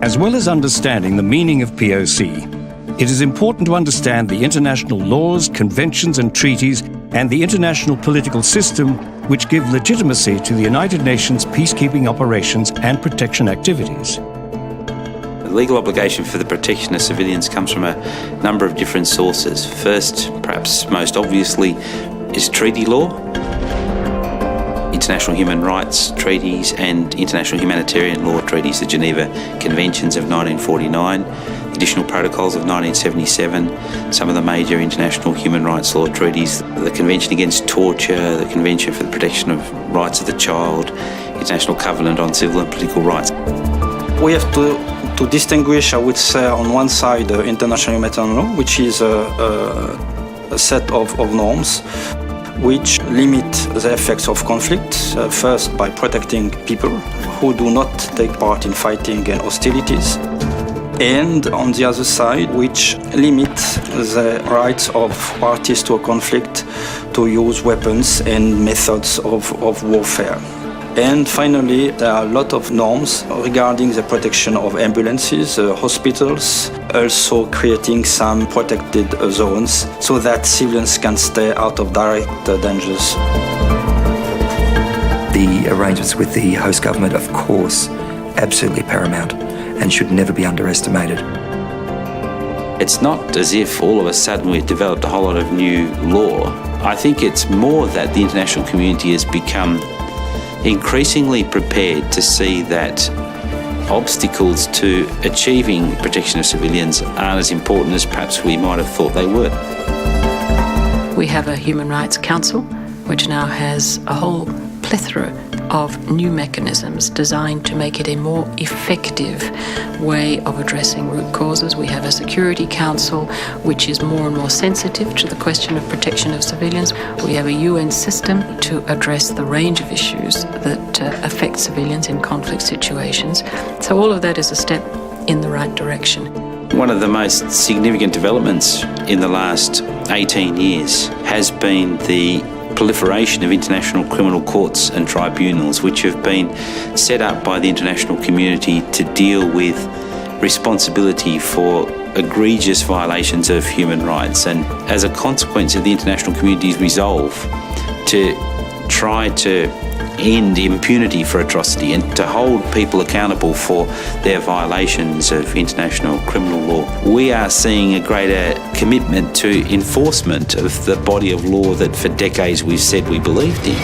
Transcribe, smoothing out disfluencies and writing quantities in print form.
As well as understanding the meaning of POC, it is important to understand the international laws, conventions and treaties and the international political system which give legitimacy to the United Nations peacekeeping operations and protection activities. The legal obligation for the protection of civilians comes from a number of different sources. First, perhaps most obviously, is treaty law. International human rights treaties and international humanitarian law treaties, the Geneva Conventions of 1949, the additional protocols of 1977, some of the major international human rights law treaties, the Convention Against Torture, the Convention for the Protection of Rights of the Child, International Covenant on Civil and Political Rights. We have to distinguish, I would say, on one side, international humanitarian law, which is a set of norms which limit the effects of conflict, first by protecting people who do not take part in fighting and hostilities, and on the other side, which limit the rights of parties to a conflict to use weapons and methods of warfare. And finally, there are a lot of norms regarding the protection of ambulances, hospitals, also creating some protected zones so that civilians can stay out of direct dangers. The arrangements with the host government, of course, absolutely paramount and should never be underestimated. It's not as if all of a sudden we've developed a whole lot of new law. I think it's more that the international community has become increasingly prepared to see that obstacles to achieving protection of civilians aren't as important as perhaps we might have thought they were. We have a Human Rights Council, which now has a whole plethora of new mechanisms designed to make it a more effective way of addressing root causes. We have a Security Council, which is more and more sensitive to the question of protection of civilians. We have a UN system to address the range of issues that affect civilians in conflict situations. So all of that is a step in the right direction. One of the most significant developments in the last 18 years has been the proliferation of international criminal courts and tribunals, which have been set up by the international community to deal with responsibility for egregious violations of human rights. And as a consequence of the international community's resolve to try to end impunity for atrocity and to hold people accountable for their violations of international criminal law, we are seeing a greater commitment to enforcement of the body of law that for decades we've said we believed in.